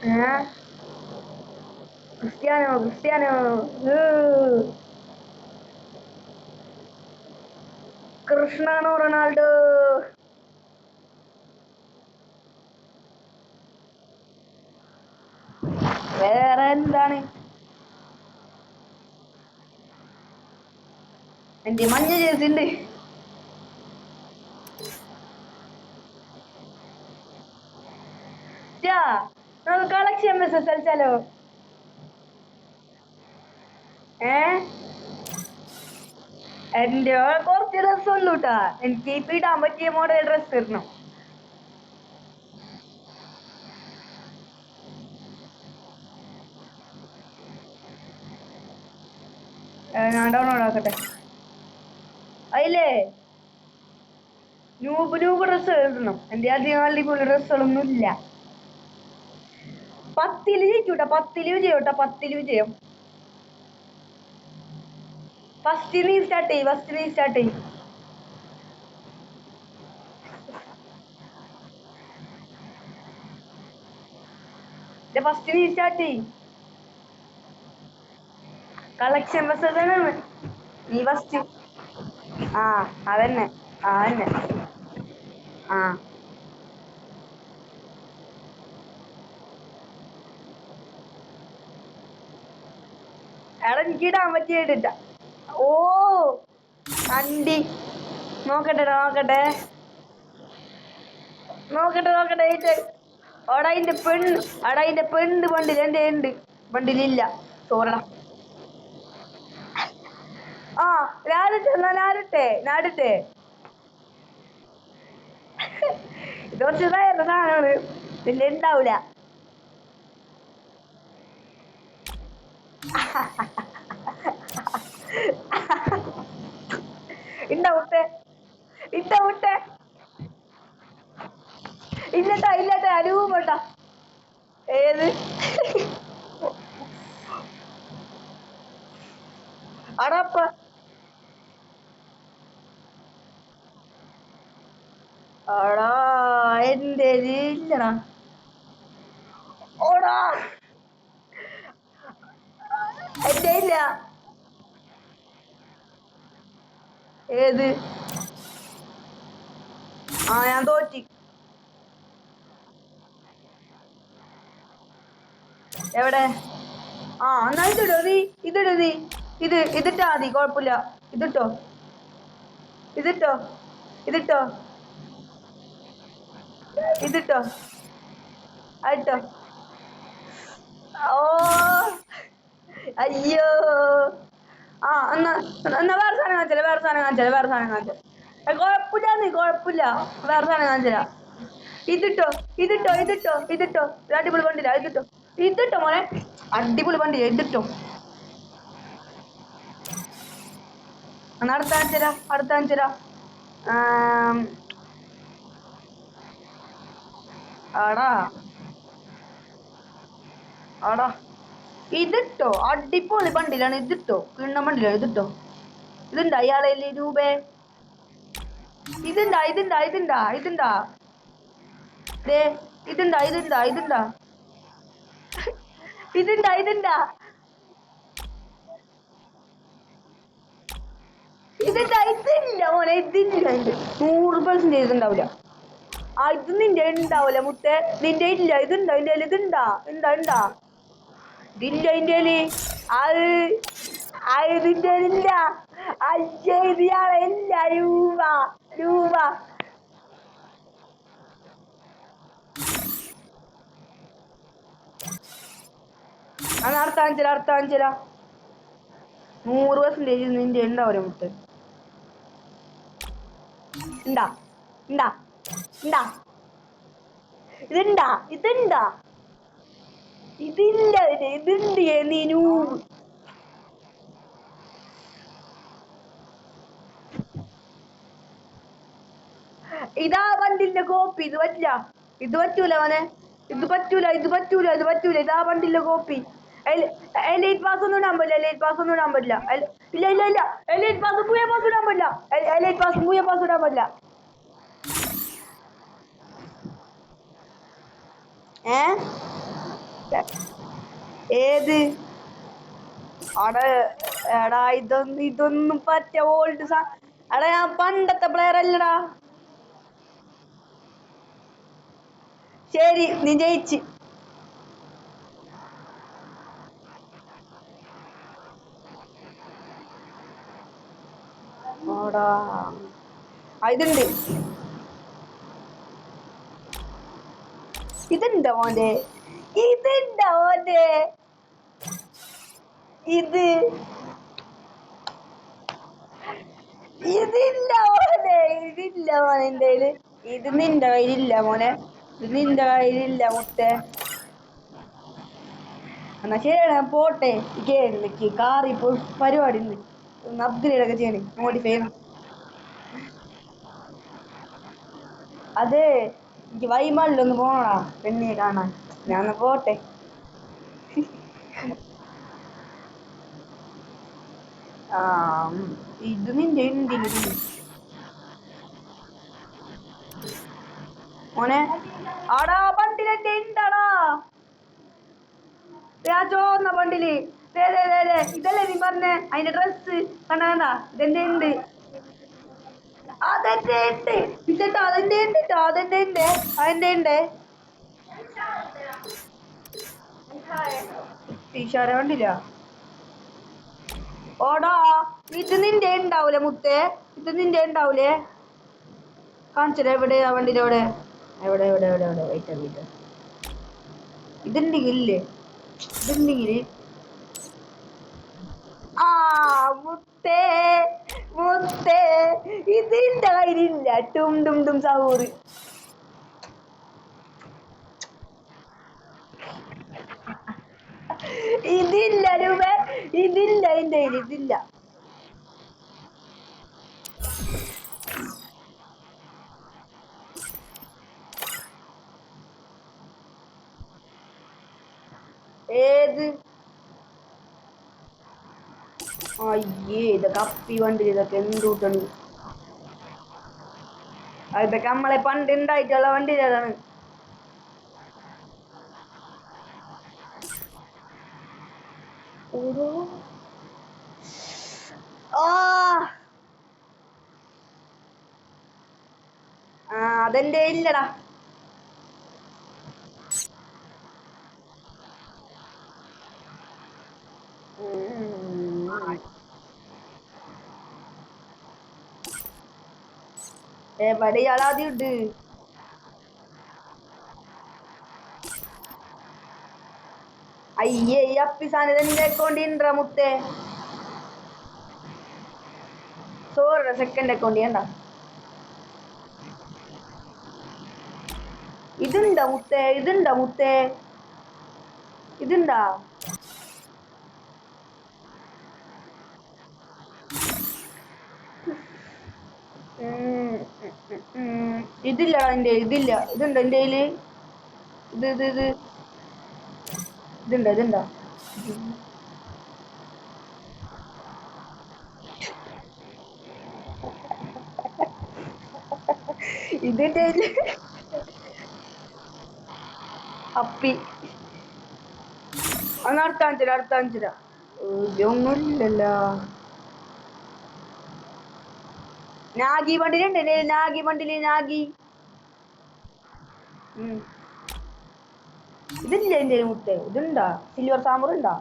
ഏ Cristiano Cristiano ഏ, കൃഷ്ണാണോ Ronaldo. വേറെ എന്താണ്? എന്റെ മഞ്ഞ ജേഴ്സി ഉണ്ട്. ച്ചാ, നമുക്ക് കളക്ഷൻ മെസ്സേജ് കളിച്ചാലോ? ഏ എന്റെ കുറച്ച് ഡ്രസ് ഉള്ളൂ ട്ടാ. എനിക്ക് ഇപ്പൊ ഇടാൻ പറ്റിയ മോഡൽ ഡ്രസ് ഇടണം. ഞാൻ ഡൗൺലോഡ് ആക്കട്ടെ. അതിലേ നൂബ് ഡ്രസ് ഇടണം. എന്റെ അധികം അടിപൊളി ഡ്രസ്സുകളൊന്നും ഇല്ല. 10 ജയിക്കൂട്ടാ, 10 വിജയോട്ടാ, 10 വിജയം. ഫസ്റ്റ് നീ സ്റ്റാർട്ട് ചെയ്യ്, ഫസ്റ്റ് നീ സ്റ്റാർട്ട് ചെയ്യ്. ഫസ്റ്റ് നീ സ്റ്റാർട്ട് ചെയ്യ്. കളക്ഷൻ മെസ്സേജ് ആണ് നീ ഫസ്റ്റ്. ആ അതന്നെ, ആ തന്നെ. ആ എടാ എനിക്ക് ഇടാൻ പറ്റിയ ഇടിട്ട. ഓ അണ്ടി നോക്കട്ടെ നോക്കട്ടെ നോക്കട്ടെ നോക്കട്ടെ ഇത്. അവിടെ അതിന്റെ പെണ്ണ്, അവിടെ അതിന്റെ പെണ്ണ് ബണ്ടിൽ എന്റെ ഉണ്ട്, ബണ്ടിലില്ല. സോറടാ. ആ ഞാനിട്ടെ, എന്നാ ഞാനിട്ടെ. ഇത് കുറച്ച് ഇതായിരുന്ന സാധനമാണ്, പിന്നെ ഉണ്ടാവൂല. ഉണ്ടാവട്ടെ, ഇട്ട ഇല്ലട്ടാ ഇല്ലട്ടാ രൂപട്ടാ. ഏത് അടപ്പ അടാ എന്റെ ഇല്ലടാ. ഓടാ എന്റെ ഇല്ല. ഏത്? ആ ഞാൻ തോറ്റി. എവിടെ? ആ എന്നാ ഇതിടോ നീ, ഇതിടോ നീ. ഇതിട്ടാ മതി, കുഴപ്പമില്ല. ഇതിട്ടോ, ഇതിട്ടോ, ഇതിട്ടോ, ഇതിട്ടോ, അതിട്ടോ. ഓ അയ്യോ. ആ എന്നാ, എന്നാ വേറെ സാധനം കാണിച്ചാലേ, വേറെ സാധനം കാണിച്ചാലേ, വേറെ സാധനം കാണിച്ചാലേ. കുഴപ്പമില്ല നീ, കുഴപ്പമില്ല. വേറെ സാധനം കാണിച്ചാ. ഇതിട്ടോ, ഇതിട്ടോ, ഇതിട്ടോ, ഇതിട്ടോ. അടിപൊളി വണ്ടില്ല, ഇതിട്ടോ. ഇതിട്ടോ മോനെ, അടിപൊളി വണ്ടി, ഇതിട്ടോ. എന്നാ അടുത്ത കാണിച്ചരാ, അടുത്ത കാണിച്ചരാ. ആടാ ആടാ ഇതിട്ടോ, അടിപൊളി വണ്ടിയിലാണ്. ഇതിട്ടോ, കിണ്ണ വണ്ടിയിലാണ്. ഇതിട്ടോ. ഇതുണ്ടാ ഇയാളെ രൂപേ? ഇതുണ്ടാ ഇതുണ്ടാ ഇതുണ്ടാ ഇതുണ്ടാ ദേ, ഇതുണ്ടാ ഇതുണ്ടാ ഇതുണ്ടാ ഇതുണ്ടാ ഇതുണ്ടാ ഇതുണ്ടാ. ഇതില്ല മോനെ, ഇതില്ല. ഇത് 100% ഇതുണ്ടാവില്ല. ആ ഇത് നിന്റെ ഉണ്ടാവില്ല മുത്തേ, നിന്റെ ഇല്ല. ഇതുണ്ടോ ഇന്ത്യയിൽ? ഇതുണ്ടാ ഉണ്ടാ ഉണ്ടാ ഇതില്ല ഇന്ത്യയില്. അത് ഇതിന്റെ ഇല്ല. അയ്യേ ഇത് ഇയാളെ ഇല്ല. രൂപ രൂപ അത് അടുത്ത കാണിച്ചരാ, അടുത്ത കാണിച്ചരാ. 100% നിന്റെ ഉണ്ടാവില്ല മുത്തേ. ഉണ്ടാ ഉണ്ടാ ഉണ്ടാ ഇതുണ്ടാ ഇതുണ്ടാ ഇതില്ല. ഇതുണ്ട് നീനു. ഇതാ വണ്ടിന്റെ കോപ്പി. ഇത് പറ്റില്ല, ഇത് പറ്റൂല മോനെ. ഇത് പറ്റൂല, ഇത് പറ്റൂല, ഇത് പറ്റൂല. ഇതാ വണ്ടിന്റെ കോപ്പി. എലൈറ്റ് പാസ് ഒന്നും ഇടാൻ പറ്റില്ല, എലൈറ്റ് പാസ് ഒന്നും ഇടാൻ പറ്റില്ല. ഇല്ല ഇല്ല ഇല്ല, എലൈറ്റ് പാസ് പൂയ പാസ് ഇടാൻ പറ്റില്ല. എലൈറ്റ് പാസ് പൂയ പാസ് ഇടാൻ പറ്റില്ല. ഏ ഏത് അവിടെ? എടാ ഇതൊന്നും പറ്റ ഓൾഡ് എടാ ഞാൻ പണ്ടത്തെ പ്ലെയർ അല്ലടാ. ശരി, നീ ജയിച്ച്. ഓടാ ഇതുണ്ട്. ഇതുണ്ടോ മോനെ? ഇതുണ്ടോ മോനെ? ഇത് ഇതില്ല മോനെ, ഇതില്ല മോനെ എന്റെ കയ്യില്. ഇത് നിന്റെ കയ്യിലില്ല മോനെ, ഇത് നിന്റെ കയ്യിലില്ല മുത്തേ. എന്നാ ശരി, ഞാൻ പോട്ടെ. കേരളക്ക് കാറി ഇപ്പോൾ പരിപാടി ഉണ്ട്, ഒന്ന് അപ്ഗ്രേഡ് ഒക്കെ ചെയ്യണേ, മോഡിഫൈ ചെയ്യണം. അതെ, എനിക്ക് വൈമാളിലൊന്ന് പോണോടാ പെണ്ണിയെ കാണാൻ. ഞാൻ ഒന്ന് പോട്ടെ. ആ ഇത് നിന്റെ ഉണ്ട് മോനെ. ആടാ ബണ്ടിൽ എന്റെ ഉണ്ടാടാ, ആ ചോന്ന ബണ്ടില്. ഇതല്ലേ നീ പറഞ്ഞേ അതിന്റെ ഡ്രസ്? കണ്ട കണ്ട, ഇതെന്റെ ഉണ്ട്. അതെന്റെ ഉണ്ട് ഇല്ലട്ടോ, അതെന്റെ ഉണ്ട് ട്ടോ, അതെന്റെ ഉണ്ട്, അതെന്റെ ഉണ്ട്. ടീഷാര കണ്ടില്ല? ഓടാ ഇത് നിന്റെ ഉണ്ടാവൂലേ മുത്തേ, ഇത് നിന്റെ ഉണ്ടാവൂലേ? കാണിച്ചത് എവിടെയാ വണ്ടിയുടെ അവിടെ? എവിടെ എവിടെ എവിടെ എവിടെ? വെയിറ്റ് വെയിറ്റ്, ഇതുണ്ടെങ്കിൽ ഇല്ലേ, ഇതുണ്ടെങ്കിൽ ആ മുത്തേ മുത്തേ, ഇതിന്റെ കയ്യിലില്ല. ടും ഡും ഡും സൗറ്. ഇതില്ല രൂപ, ഇതില്ല എന്റെ കയ്യിൽ, ഇതില്ല. ഏത്? അയ്യേ, ഇതൊക്കെ അപ്പി വണ്ടി, ഇതൊക്കെ എന്തുട്ടാണ്? ഇതൊക്കെ നമ്മളെ പണ്ട് ഉണ്ടായിട്ടുള്ള വണ്ടിയിലാണ്. അതെന്റെ ഇല്ലടാ. എവിടെ ഇയാളാദ്യം ഉണ്ട്? അയ്യേ, ഈ അപ്പി സാധനം എന്റെ അക്കൗണ്ടിൽ ഉണ്ടാ മുത്തേ? സോറി, സെക്കൻഡ് അക്കൗണ്ട് ചെയ്യണ്ട. ഇതുണ്ടാ മുത്തേ? ഇതുണ്ടാ മുത്തേ? ഇതുണ്ടാ? ഇതില്ല എന്റെ, ഇതില്ല. ഇതുണ്ടോ എന്റെ കയ്യില്? ഇത് ഇത് ഇത് ഇതുണ്ടോ? ഇതുണ്ടോ? ഇതിന്റെ അപ്പി ഒന്ന് അടുത്താഞ്ചര, അടുത്താഞ്ചര. ഒന്നുമില്ലല്ലോ. നാഗി വണ്ടിയിലുണ്ട്, നാഗി വണ്ടിയില്, നാഗി. ഇതില്ല എന്റെ മുത്തേ, ഇതുണ്ടാ? സിൽവർ സാമർ ഉണ്ടാ?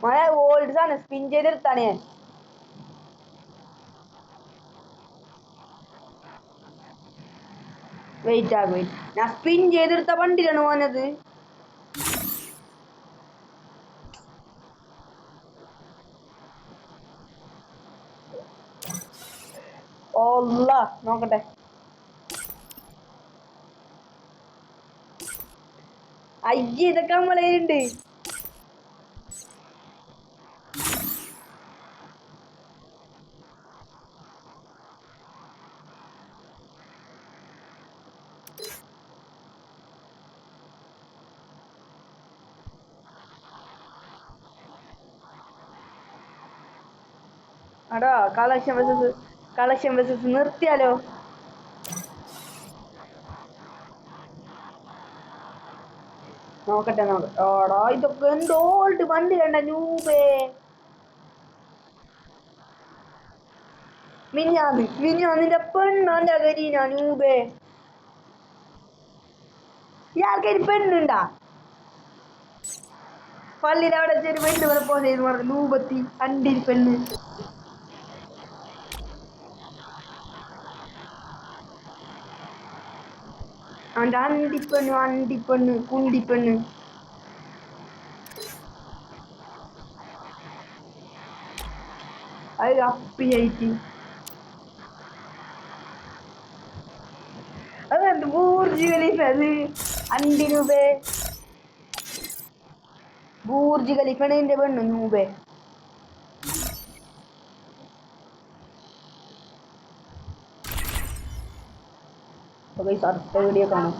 മഴ ഓൾഡ് ആണ്, സ്പിൻ ചെയ്തെടുത്താണ് ഞാൻ. വെയിറ്റ് ആകും, ഞാൻ സ്പിൻ ചെയ്തെടുത്ത വണ്ടിയിലാണ് പോനത്. ഓല്ല നോക്കട്ടെ. അയ്യ, ഇതൊക്കെ നമ്മളേലുണ്ട്. അടാ കളക്ഷൻ ബസസ് നിർത്തിയാലോ? നോക്കട്ടെ നോക്കട്ടെ. ഓടാ ഇതൊക്കെ എന്തോ ഓൾട്ട് വണ്ടി കണ്ട നൂബേ. മിഞ്ഞാന്നിന്റെ പെണ്ണാന്റെ കരീന നൂബേ. ഇയാൾക്ക് ഒരു പെണ്ണുണ്ടാ? പള്ളിയിൽ അവിടെ ചെറിയ പെണ്ണ് വരെ പോലെയെന്ന് പറഞ്ഞു നൂപത്തി അണ്ടിരി പെണ്ണ്. അവന്റെ അണ്ടിപ്പെണ്ണ് കുണ്ടിപ്പെണ്ണ്. അത് അപ്പിയായിട്ട് അതെന്ത് ബൂർജ് ഖലീഫ അത് അണ്ടി നൂബേ. ബൂർജ് ഖലീഫാണ് എന്റെ പെണ്ണ് നൂബേ. അടുത്ത വീഡിയോ കാണാം.